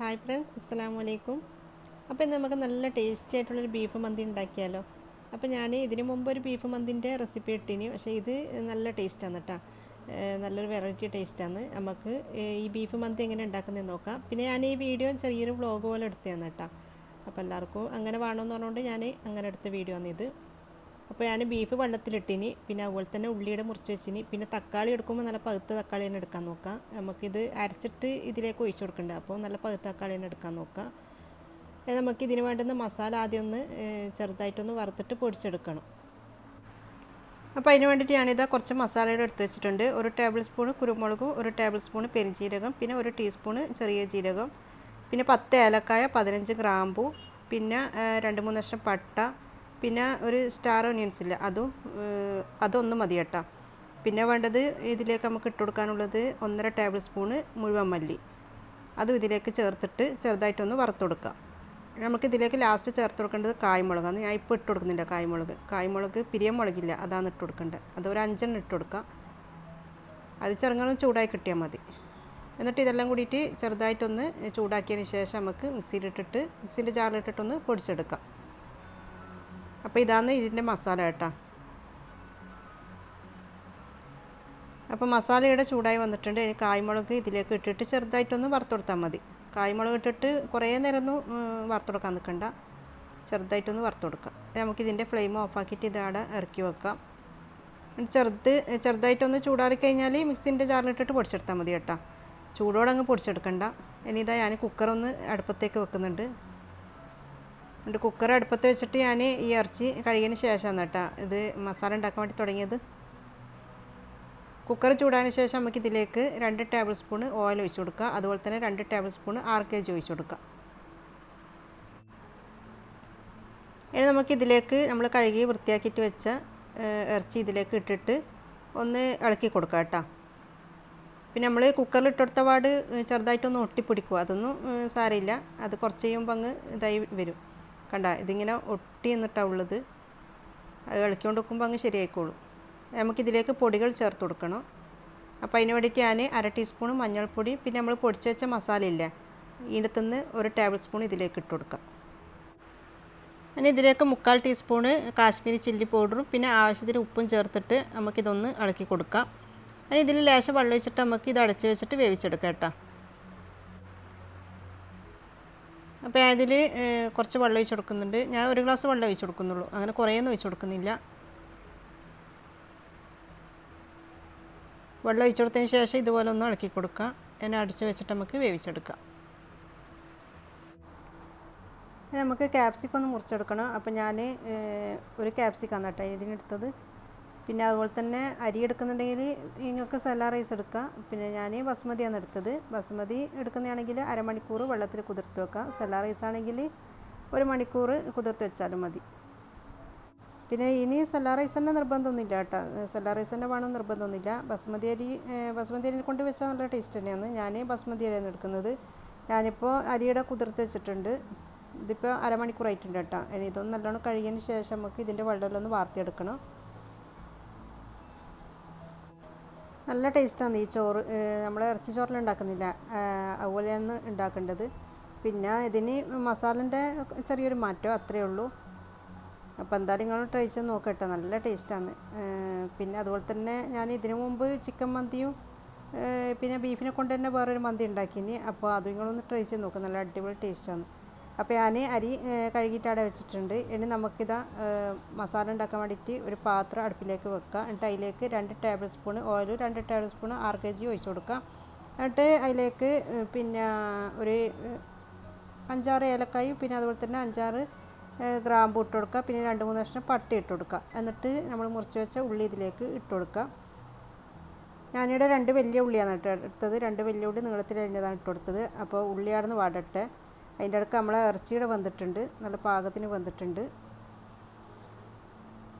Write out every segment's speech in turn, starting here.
Hi friends, അസ്സലാമു അലൈക്കും. അപ്പോൾ ഇന്ന് നമുക്ക് നല്ല ടേസ്റ്റി ആയിട്ടുള്ളൊരു ബീഫ് മന്തി ഉണ്ടാക്കിയാലോ. അപ്പോൾ ഞാൻ ഇതിനു മുമ്പ് ഒരു ബീഫ് മന്തിൻ്റെ റെസിപ്പി ഇട്ടിനി, പക്ഷേ ഇത് നല്ല ടേസ്റ്റാണ് കേട്ടോ. നല്ലൊരു വെറൈറ്റി ടേസ്റ്റാണ്. നമുക്ക് ഈ ബീഫ് മന്തി എങ്ങനെ ഉണ്ടാക്കുന്നതെന്ന് നോക്കാം. പിന്നെ ഞാൻ ഈ വീഡിയോ ചെറിയൊരു വ്ളോഗ് പോലെ എടുത്തതാണ് കേട്ടോ. അപ്പോൾ എല്ലാവർക്കും അങ്ങനെ വേണമെന്ന് പറഞ്ഞുകൊണ്ട് ഞാൻ അങ്ങനെ എടുത്ത വീഡിയോ ആണ് ഇത്. അപ്പോൾ ഞാൻ ബീഫ് വെള്ളത്തിലിട്ടിനി, പിന്നെ അതുപോലെ തന്നെ ഉള്ളിയുടെ മുറിച്ച് വെച്ചിനി, പിന്നെ തക്കാളി എടുക്കുമ്പോൾ നല്ല പഴുത്ത തക്കാളി തന്നെ എടുക്കാൻ നോക്കാം. നമുക്കിത് അരച്ചിട്ട് ഇതിലേക്ക് ഒഴിച്ചു കൊടുക്കണ്ട, അപ്പോൾ നല്ല പഴുത്ത തക്കാളി തന്നെ എടുക്കാൻ നോക്കാം. നമുക്ക് ഇതിന് വേണ്ടുന്ന മസാല ആദ്യം ഒന്ന് ചെറുതായിട്ടൊന്ന് വറുത്തിട്ട് പൊടിച്ചെടുക്കണം. അപ്പോൾ അതിന് വേണ്ടിയിട്ട് ഞാനിതാ കുറച്ച് മസാലയുടെ എടുത്ത് വെച്ചിട്ടുണ്ട്. 1 ടേബിൾ സ്പൂൺ കുരുമുളക്, 1 ടേബിൾ സ്പൂൺ പെരുംജീരകം, പിന്നെ 1 ടീസ്പൂൺ ചെറിയ ജീരകം, പിന്നെ 10 ഏലക്കായ, 15 ഗ്രാമ്പു, പിന്നെ 2-3 കഷ്ണം പട്ട, പിന്നെ ഒരു സ്റ്റാർ ഓണിയൻസ് ഇല്ല, അതൊന്നും മതി കേട്ടോ. പിന്നെ വേണ്ടത് ഇതിലേക്ക് നമുക്ക് ഇട്ട് കൊടുക്കാനുള്ളത് 1.5 ടേബിൾ സ്പൂണ് മുഴുവൻ മല്ലി, അതും ഇതിലേക്ക് ചേർത്തിട്ട് ചെറുതായിട്ടൊന്ന് വറുത്ത് കൊടുക്കാം. നമുക്കിതിലേക്ക് ലാസ്റ്റ് ചേർത്ത് കൊടുക്കേണ്ടത് കായ്മുളകാണ്. ഞാൻ ഇപ്പോൾ ഇട്ട് കൊടുക്കുന്നില്ല കായ്മുളക് പിരിയൻ മുളകില്ല, അതാണ് ഇട്ട് കൊടുക്കേണ്ടത്. അതൊരു 5 എണ്ണം ഇട്ട് കൊടുക്കാം. അത് ചെറുങ്ങനെ ചൂടായി കിട്ടിയാൽ മതി. എന്നിട്ട് ഇതെല്ലാം കൂടിയിട്ട് ചെറുതായിട്ടൊന്ന് ചൂടാക്കിയതിന് ശേഷം നമുക്ക് മിക്സിൻ്റെ ജാറിലിട്ടിട്ടൊന്ന് പൊടിച്ചെടുക്കാം. അപ്പോൾ ഇതാണ് ഇതിൻ്റെ മസാല കേട്ടോ. അപ്പോൾ മസാലയുടെ ചൂടായി വന്നിട്ടുണ്ട്. ഇനി കായ്മുളക് ഇതിലേക്ക് ഇട്ടിട്ട് ചെറുതായിട്ടൊന്ന് വറുത്ത് കൊടുത്താൽ മതി. കായ്മുളക് ഇട്ടിട്ട് കുറേ നേരം ഒന്നും വറുത്ത് കൊടുക്കാൻ നിൽക്കണ്ട, ചെറുതായിട്ടൊന്ന് വറുത്ത് കൊടുക്കാം. നമുക്കിതിൻ്റെ ഫ്ലെയിം ഓഫാക്കിയിട്ട് ഇതവിടെ ഇറക്കി വെക്കാം. ചെറുതായിട്ടൊന്ന് ചൂടാറി കഴിഞ്ഞാൽ മിക്സിൻ്റെ ജാറിലിട്ടിട്ട് പൊടിച്ചെടുത്താൽ മതി കേട്ടോ. ചൂടോടെ അങ്ങ് പൊടിച്ചെടുക്കണ്ട. ഇനി ഇതാ ഞാൻ കുക്കറൊന്ന് അടുപ്പത്തേക്ക് വെക്കുന്നുണ്ട്. എന്നിട്ട് കുക്കർ അടുപ്പത്ത് വെച്ചിട്ട് ഞാൻ ഈ ഇറച്ചി കഴുകിയതിന് ശേഷമാണ് കേട്ടോ ഇത് മസാല ഉണ്ടാക്കാൻ വേണ്ടി തുടങ്ങിയത്. കുക്കർ ചൂടായതിന് ശേഷം നമുക്കിതിലേക്ക് 2 ടേബിൾ സ്പൂൺ ഓയിൽ ഒഴിച്ച് കൊടുക്കുക. അതുപോലെ തന്നെ 2 ടേബിൾ സ്പൂൺ RKG ഒഴിച്ച് കൊടുക്കുക. ഇനി നമുക്കിതിലേക്ക് നമ്മൾ കഴുകി വൃത്തിയാക്കിയിട്ട് വെച്ച ഇറച്ചി ഇതിലേക്ക് ഇട്ടിട്ട് ഒന്ന് ഇളക്കി കൊടുക്കുക കേട്ടോ. പിന്നെ നമ്മൾ കുക്കറിൽ ഇട്ടെടുത്ത പാട് ചെറുതായിട്ടൊന്ന് ഒട്ടിപ്പിടിക്കുക, അതൊന്നും സാരമില്ല. അത് കുറച്ച് കഴിയുമ്പോൾ അങ്ങ് ഇതായി വരും. കണ്ട, ഇതിങ്ങനെ ഒട്ടി എന്നിട്ടാണ് ഉള്ളത്. അത് ഇളക്കിക്കൊണ്ട് വെക്കുമ്പോൾ അങ്ങ് ശരിയായിക്കോളും. നമുക്കിതിലേക്ക് പൊടികൾ ചേർത്ത് കൊടുക്കണം. അപ്പോൾ അതിന് വേണ്ടിയിട്ട് ഞാൻ 1/2 ടീസ്പൂൺ മഞ്ഞൾപ്പൊടി, പിന്നെ നമ്മൾ പൊടിച്ച് വെച്ച മസാല ഇല്ലേ, ഇതിനകത്തുനിന്ന് 1 ടേബിൾ സ്പൂൺ ഇതിലേക്ക് ഇട്ട് കൊടുക്കാം. പിന്നെ ഇതിലേക്ക് 3/4 ടീസ്പൂണ് കാശ്മീരി ചില്ലി പൗഡറും പിന്നെ ആവശ്യത്തിന് ഉപ്പും ചേർത്തിട്ട് നമുക്കിതൊന്ന് ഇളക്കി കൊടുക്കാം. അതിന് ഇതിൽ ലേശം വെള്ളം ഒഴിച്ചിട്ട് നമുക്ക് ഇത് അടച്ച് വെച്ചിട്ട് വേവിച്ചെടുക്കാം കേട്ടോ. അപ്പോൾ അതിൽ കുറച്ച് വെള്ളം ഒഴിച്ച് കൊടുക്കുന്നുണ്ട്. ഞാൻ 1 ഗ്ലാസ് വെള്ളം ഒഴിച്ച് കൊടുക്കുന്നുള്ളൂ, അങ്ങനെ കുറേയൊന്നും ഒഴിച്ച് കൊടുക്കുന്നില്ല. വെള്ളം ഒഴിച്ച് കൊടുത്തതിന് ശേഷം ഇതുപോലെ ഒന്ന് ഇളക്കി കൊടുക്കാം. എന്നെ അടച്ച് വെച്ചിട്ട് നമുക്ക് വേവിച്ചെടുക്കാം. നമുക്ക് ക്യാപ്സിക്കം ഒന്ന് മുറിച്ചെടുക്കണം. അപ്പോൾ ഞാൻ ഒരു ക്യാപ്സിക്കാണ് കേട്ടോ ഇതിനെടുത്തത്. പിന്നെ അതുപോലെ തന്നെ അരി എടുക്കുന്നുണ്ടെങ്കിൽ നിങ്ങൾക്ക് സെല്ലാ റൈസ് എടുക്കാം. പിന്നെ ഞാൻ ബസ്മതിയാണ് എടുത്തത്. ബസ്മതി എടുക്കുന്നതാണെങ്കിൽ അരമണിക്കൂർ വെള്ളത്തിൽ കുതിർത്ത് വെക്കാം. സെല്ലാ റൈസ് ആണെങ്കിൽ 1 മണിക്കൂർ കുതിർത്ത് വെച്ചാലും മതി. പിന്നെ ഇനി സെല്ലാ റൈസ് തന്നെ നിർബന്ധമൊന്നുമില്ല കേട്ടോ. സെല്ലാ റൈസ് തന്നെ വേണം നിർബന്ധമൊന്നുമില്ല. ബസ്മതി അരി കൊണ്ട് വെച്ചാൽ നല്ല ടേസ്റ്റ് തന്നെയാണ്. ഞാൻ ബസ്മതി അരിയാണ് എടുക്കുന്നത്. ഞാനിപ്പോൾ അരിയുടെ കുതിർത്ത് വെച്ചിട്ടുണ്ട്. ഇതിപ്പോൾ അരമണിക്കൂറായിട്ടുണ്ട് കേട്ടോ. ഇനി ഇതൊന്ന് നല്ലോണം കഴുകിയതിന് ശേഷം നമുക്ക് ഇതിൻ്റെ വെള്ളമെല്ലാം ഒന്ന് വാർത്തിയെടുക്കണം. നല്ല ടേസ്റ്റാണ് ഈ ചോറ്. നമ്മൾ ഇറച്ചി ചോറിൽ ഉണ്ടാക്കുന്നില്ല, അതുപോലെയാണ് ഉണ്ടാക്കേണ്ടത്. പിന്നെ ഇതിന് മസാലൻ്റെ ചെറിയൊരു മാറ്റം അത്രയേ ഉള്ളൂ. അപ്പോൾ എന്തായാലും നിങ്ങൾ ട്രൈ ചെയ്ത് നോക്കട്ടെ, നല്ല ടേസ്റ്റാണ്. പിന്നെ അതുപോലെ തന്നെ ഞാൻ ഇതിനു മുമ്പ് ചിക്കൻ മന്തിയും പിന്നെ ബീഫിനെ കൊണ്ട് തന്നെ വേറൊരു മന്തി ഉണ്ടാക്കിനി. അപ്പോൾ അത് നിങ്ങളൊന്ന് ട്രൈ ചെയ്ത് നോക്കുക, നല്ല അടിപൊളി ടേസ്റ്റാണ്. അപ്പോൾ ഞാൻ അരി കഴുകിയിട്ട് അവിടെ വെച്ചിട്ടുണ്ട്. ഇനി നമുക്കിതാ മസാല ഉണ്ടാക്കാൻ വേണ്ടിയിട്ട് ഒരു പാത്രം അടുപ്പിലേക്ക് വെക്കുക. എന്നിട്ട് അതിലേക്ക് 2 table spoon oil, 2 table spoon RKG ഒഴിച്ച് കൊടുക്കുക. എന്നിട്ട് അതിലേക്ക് പിന്നെ ഒരു 5-6 ഏലക്കായും പിന്നെ അതുപോലെ തന്നെ 5-6 ഗ്രാമ്പു ഇട്ട് കൊടുക്കുക. പിന്നെ 2-3 കഷ്ണം പട്ട ഇട്ട് കൊടുക്കുക. എന്നിട്ട് നമ്മൾ മുറിച്ച് വെച്ച ഉള്ളി ഇതിലേക്ക് ഇട്ട് കൊടുക്കുക. ഞാനിവിടെ 2 വലിയ ഉള്ളിയാണ് എടുത്തത്. 2 വലിയ ഉള്ളി നീളത്തിൽ അരിഞ്ഞതാണ് ഇട്ട് കൊടുത്തത്. അപ്പോൾ ഉള്ളിയാണെന്ന് വാടട്ടെ. അതിൻ്റെ ഇടയ്ക്ക് നമ്മളെ ഇറച്ചിയുടെ വെന്തിട്ടുണ്ട്, നല്ല പാകത്തിന് വെന്തിട്ടുണ്ട്.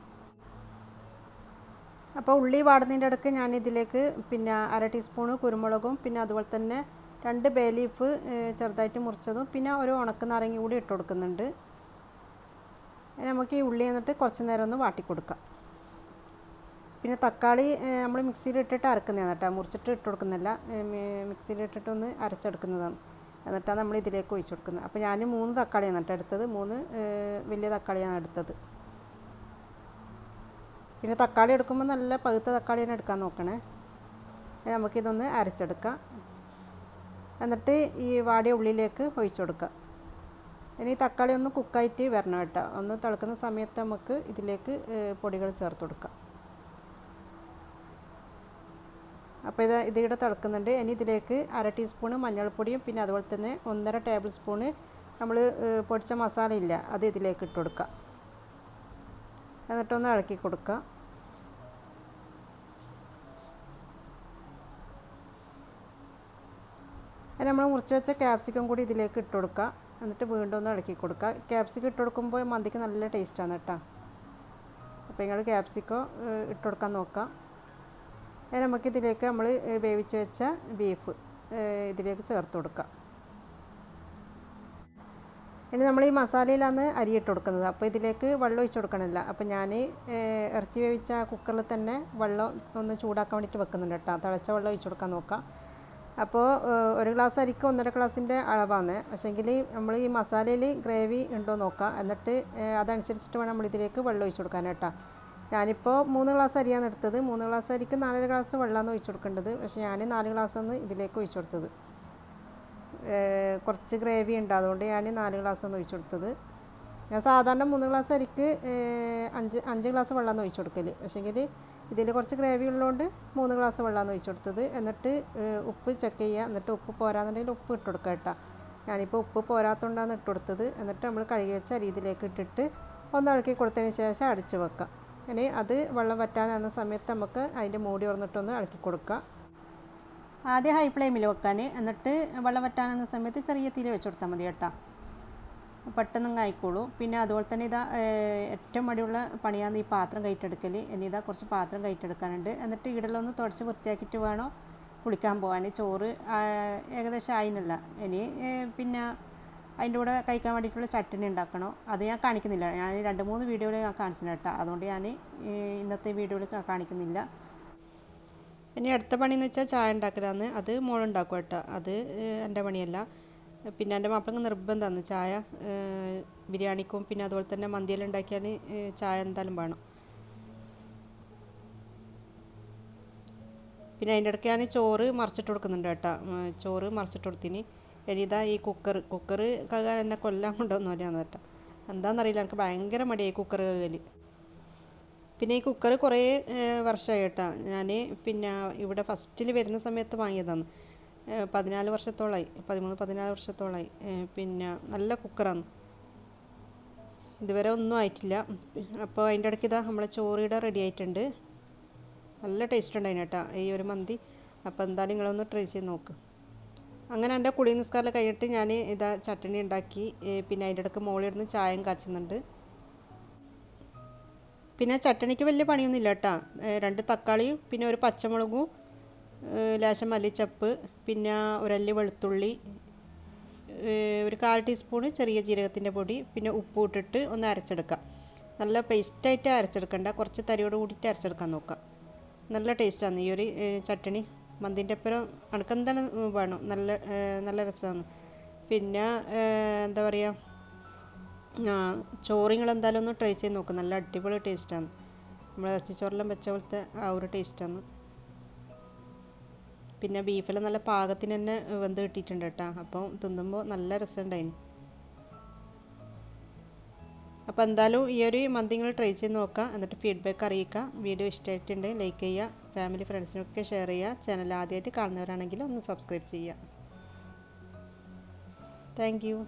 അപ്പോൾ ഉള്ളി വാടുന്നതിൻ്റെ ഇടയ്ക്ക് ഞാനിതിലേക്ക് പിന്നെ 1/2 ടീസ്പൂൺ കുരുമുളകും പിന്നെ അതുപോലെ തന്നെ 2 ബേ ലീഫ് ചെറുതായിട്ട് മുറിച്ചതും പിന്നെ ഒരു ഉണക്ക നാരങ്ങ കൂടി ഇട്ട് കൊടുക്കുന്നുണ്ട്. നമുക്ക് ഈ ഉള്ളി എന്നിട്ട് കുറച്ച് നേരം ഒന്ന് വാട്ടി കൊടുക്കാം. പിന്നെ തക്കാളി നമ്മൾ മിക്സിയിൽ ഇട്ടിട്ട് അരക്കുന്നതാണ് കേട്ടോ, മുറിച്ചിട്ട് ഇട്ട് കൊടുക്കുന്നില്ല, മിക്സിയിൽ ഇട്ടിട്ടൊന്ന് അരച്ചെടുക്കുന്നതാണ്. എന്നിട്ടാണ് നമ്മൾ ഇതിലേക്ക് ഒഴിച്ച് കൊടുക്കുന്നത്. അപ്പോൾ ഞാൻ 3 തക്കാളിയാണ് കേട്ടോ എടുത്തത്, 3 വലിയ തക്കാളിയാണ് എടുത്തത്. പിന്നെ തക്കാളി എടുക്കുമ്പോൾ നല്ല പഴുത്ത തക്കാളി തന്നെ എടുക്കാൻ നോക്കണേ. നമുക്കിതൊന്ന് അരച്ചെടുക്കാം. എന്നിട്ട് ഈ വാടിയ ഉള്ളിലേക്ക് ഒഴിച്ച് കൊടുക്കുക. ഇനി തക്കാളി ഒന്ന് കുക്കായിട്ട് വരണം കേട്ടോ. ഒന്ന് തിളക്കുന്ന സമയത്ത് നമുക്ക് ഇതിലേക്ക് പൊടികൾ ചേർത്ത് കൊടുക്കാം. അപ്പോൾ ഇതിവിടെ തിളക്കുന്നുണ്ട്. ഇനി ഇതിലേക്ക് 1/2 ടീസ്പൂണ് മഞ്ഞൾപ്പൊടിയും പിന്നെ അതുപോലെ തന്നെ 1.5 ടേബിൾ സ്പൂണ് നമ്മൾ പൊടിച്ച മസാല ഇല്ല അത് ഇതിലേക്ക് ഇട്ട് കൊടുക്കുക. എന്നിട്ടൊന്ന് ഇളക്കി കൊടുക്കുക. അതിന് നമ്മൾ മുറിച്ച് വെച്ച ക്യാപ്സിക്കം കൂടി ഇതിലേക്ക് ഇട്ട് കൊടുക്കുക. എന്നിട്ട് വീണ്ടും ഒന്ന് ഇളക്കി കൊടുക്കുക. ക്യാപ്സിക്കം ഇട്ട് കൊടുക്കുമ്പോൾ മന്തിക്ക് നല്ല ടേസ്റ്റാണ് കേട്ടോ. അപ്പോൾ നിങ്ങൾ ക്യാപ്സിക്കം ഇട്ട് കൊടുക്കാൻ നോക്കാം. നമുക്കിതിലേക്ക് നമ്മൾ വേവിച്ച് വെച്ച ബീഫ് ഇതിലേക്ക് ചേർത്ത് കൊടുക്കാം. ഇനി നമ്മൾ ഈ മസാലയിലാണ് അരി ഇട്ട് കൊടുക്കുന്നത്. അപ്പോൾ ഇതിലേക്ക് വെള്ളം ഒഴിച്ച് കൊടുക്കണില്ല. അപ്പോൾ ഞാൻ ഇറച്ചി വേവിച്ച കുക്കറിൽ തന്നെ വെള്ളം ഒന്ന് ചൂടാക്കാൻ വേണ്ടിയിട്ട് വെക്കുന്നുണ്ട് കേട്ടോ. തിളച്ച വെള്ളം ഒഴിച്ച് കൊടുക്കാൻ നോക്കാം. അപ്പോൾ 1 ഗ്ലാസ് അരിക്ക് 1.5 ഗ്ലാസിൻ്റെ അളവാണ്. പക്ഷേങ്കിൽ നമ്മൾ ഈ മസാലയിൽ ഗ്രേവി ഉണ്ടോ നോക്കാം. എന്നിട്ട് അതനുസരിച്ചിട്ട് വേണം നമ്മളിതിലേക്ക് വെള്ളം ഒഴിച്ച് കൊടുക്കാൻ കേട്ടോ. ഞാനിപ്പോൾ 3 ഗ്ലാസ് അരിയാണ് എടുത്തത്. 3 ഗ്ലാസ് അരിക്ക് 4 ഗ്ലാസ് വെള്ളമാണ് ഒഴിച്ച് കൊടുക്കേണ്ടത്. പക്ഷേ ഞാൻ 4 ഗ്ലാസ്സാണ് ഇതിലേക്ക് ഒഴിച്ച് കൊടുത്തത്. കുറച്ച് ഗ്രേവി ഉണ്ട്, അതുകൊണ്ട് ഞാൻ 4 ഗ്ലാസ്സാണ് ഒഴിച്ച് കൊടുത്തത്. ഞാൻ സാധാരണ 3 ഗ്ലാസ് അരിക്ക് 5 ഗ്ലാസ് വെള്ളമാണ് ഒഴിച്ച് കൊടുക്കൽ. പക്ഷേങ്കിൽ ഇതിൽ കുറച്ച് ഗ്രേവി ഉള്ളതുകൊണ്ട് 3 ഗ്ലാസ് വെള്ളമാണ് ഒഴിച്ച് കൊടുത്തത്. എന്നിട്ട് ഉപ്പ് ചെക്ക് ചെയ്യുക. എന്നിട്ട് ഉപ്പ് പോരാന്നുണ്ടെങ്കിൽ ഉപ്പ് ഇട്ട് കൊടുക്കുക കേട്ടോ. ഞാനിപ്പോൾ ഉപ്പ് പോരാത്തതുകൊണ്ടാണ് ഇട്ട് കൊടുത്തത്. എന്നിട്ട് നമ്മൾ കഴുകി വെച്ച അരി ഇതിലേക്ക് ഇട്ടിട്ട് ഒന്ന് ഇളക്കി കൊടുത്തതിന് ശേഷം അടച്ച് വെക്കാം. ഇനി അത് വെള്ളം വറ്റാനാകുന്ന സമയത്ത് നമുക്ക് അതിൻ്റെ മൂടി തുറന്നിട്ടൊന്ന് ഇളക്കി കൊടുക്കുക. ആദ്യം ഹൈ ഫ്ലെയിമിൽ വെക്കാൻ, എന്നിട്ട് വെള്ളം വറ്റാനാകുന്ന സമയത്ത് ചെറിയ തീയിൽ വെച്ച് കൊടുത്താൽ മതി കേട്ടോ. പെട്ടെന്ന് ആയിക്കോളൂ. പിന്നെ അതുപോലെ തന്നെ ഇതാ ഏറ്റവും മടിയുള്ള പണിയാണ് ഈ പാത്രം കയറ്റെടുക്കൽ. ഇനി ഇതാ കുറച്ച് പാത്രം കയറ്റെടുക്കാനുണ്ട്. എന്നിട്ട് ഇടലൊന്ന് തുടച്ച് വൃത്തിയാക്കിയിട്ട് വേണം കുളിക്കാൻ പോകാൻ. ചോറ് ഏകദേശം ആയിനല്ല. ഇനി പിന്നെ അതിൻ്റെ കൂടെ കഴിക്കാൻ വേണ്ടിയിട്ടുള്ള ചട്ടണി ഉണ്ടാക്കണം. അത് ഞാൻ കാണിക്കുന്നില്ല. ഞാൻ 2-3 വീഡിയോയിൽ ഞാൻ കാണിച്ചില്ല കേട്ടോ. അതുകൊണ്ട് ഞാൻ ഇന്നത്തെ വീഡിയോയിൽ കാണിക്കുന്നില്ല. ഇനി അടുത്ത പണിയെന്ന് വെച്ചാൽ ചായ ഉണ്ടാക്കലാന്ന്. അത് മോളുണ്ടാക്കും കേട്ടോ. അത് എൻ്റെ പണിയല്ല. പിന്നെ എൻ്റെ മാപ്പിളക്ക് നിർബന്ധമാണ് ചായ. ബിരിയാണിക്കും പിന്നെ അതുപോലെ തന്നെ മന്തിയെല്ലാം ഉണ്ടാക്കിയാൽ ചായ എന്തായാലും വേണം. പിന്നെ അതിൻ്റെ ഇടയ്ക്ക് ഞാൻ ചോറ് മറിച്ചിട്ട് കൊടുക്കുന്നുണ്ട് കേട്ടോ. ചോറ് മറിച്ചിട്ട് കൊടുത്തിന്. ഇനി ഇതാ ഈ കുക്കർ കഴുകാൻ എന്നെ കൊല്ലാൻ കൊണ്ടൊന്നും അല്ലാന്ന് കേട്ടോ. എന്താണെന്നറിയില്ല, എനിക്ക് ഭയങ്കര മടിയായി കുക്കർ കഴുകൽ. പിന്നെ ഈ കുക്കർ കുറേ വർഷമായി കേട്ടോ. ഞാൻ പിന്നെ ഇവിടെ ഫസ്റ്റിൽ വരുന്ന സമയത്ത് വാങ്ങിയതാണ്. 14 വർഷത്തോളമായി, 13-14 വർഷത്തോളമായി. പിന്നെ നല്ല കുക്കറാണ്, ഇതുവരെ ഒന്നും ആയിട്ടില്ല. അപ്പോൾ അതിൻ്റെ ഇടയ്ക്ക് ഇതാ നമ്മളെ ചോറിയുടെ റെഡി ആയിട്ടുണ്ട്. നല്ല ടേസ്റ്റ് ഉണ്ടായിന് കേട്ടോ ഈ ഒരു മന്തി. അപ്പോൾ എന്തായാലും നിങ്ങളൊന്ന് ട്രൈ ചെയ്ത് നോക്ക്. അങ്ങനെ എൻ്റെ കുളി നിസ്കാരം കഴിഞ്ഞിട്ട് ഞാൻ ഇതാ ചട്ടണി ഉണ്ടാക്കി. പിന്നെ അതിൻ്റെ ഇടയ്ക്ക് മോളിരുന്ന് ചായയും കാച്ചുന്നുണ്ട്. പിന്നെ ചട്ടണിക്ക് വലിയ പണിയൊന്നുമില്ല കേട്ടോ. 2 തക്കാളിയും പിന്നെ ഒരു പച്ചമുളകും ലേശം മല്ലിച്ചപ്പ് പിന്നെ ഒരല്ലി വെളുത്തുള്ളി ഒരു 1/4 ടീസ്പൂണ് ചെറിയ ജീരകത്തിൻ്റെ പൊടി പിന്നെ ഉപ്പ് ഇട്ടിട്ട് ഒന്ന് അരച്ചെടുക്കാം. നല്ല പേസ്റ്റായിട്ട് അരച്ചെടുക്കണ്ട, കുറച്ച് തരിയോട് കൂടിയിട്ട് അരച്ചെടുക്കാൻ നോക്കാം. നല്ല ടേസ്റ്റാണ് ഈ ഒരു ചട്ടണി. മന്തിൻ്റെ ഒപ്പം അണക്കെന്താണ് വേണം, നല്ല രസമാണ്. പിന്നെ എന്താ പറയുക, ചോറിങ്ങൾ എന്തായാലും ഒന്ന് ട്രൈ ചെയ്ത് നോക്കും. നല്ല അടിപൊളി ടേസ്റ്റാണ്. നമ്മൾ ഇറച്ചിച്ചോറെല്ലാം വെച്ച പോലത്തെ ആ ഒരു ടേസ്റ്റാണ്. പിന്നെ ബീഫെല്ലാം നല്ല പാകത്തിന് തന്നെ വെന്ത് കിട്ടിയിട്ടുണ്ട് കേട്ടോ. അപ്പം തിന്നുമ്പോൾ നല്ല രസമുണ്ടായിന്. അപ്പോൾ എന്തായാലും ഈ ഒരു മന്തി നിങ്ങൾ ട്രൈ ചെയ്ത് നോക്കുക. എന്നിട്ട് ഫീഡ്ബാക്ക് അറിയിക്കുക. വീഡിയോ ഇഷ്ടമായിട്ടുണ്ടെങ്കിൽ ലൈക്ക് ചെയ്യുക, ഫാമിലി ഫ്രണ്ട്സിനൊക്കെ ഷെയർ ചെയ്യുക. ചാനൽ ആദ്യമായിട്ട് കാണുന്നവരാണെങ്കിൽ ഒന്ന് സബ്സ്ക്രൈബ് ചെയ്യുക. Thank you.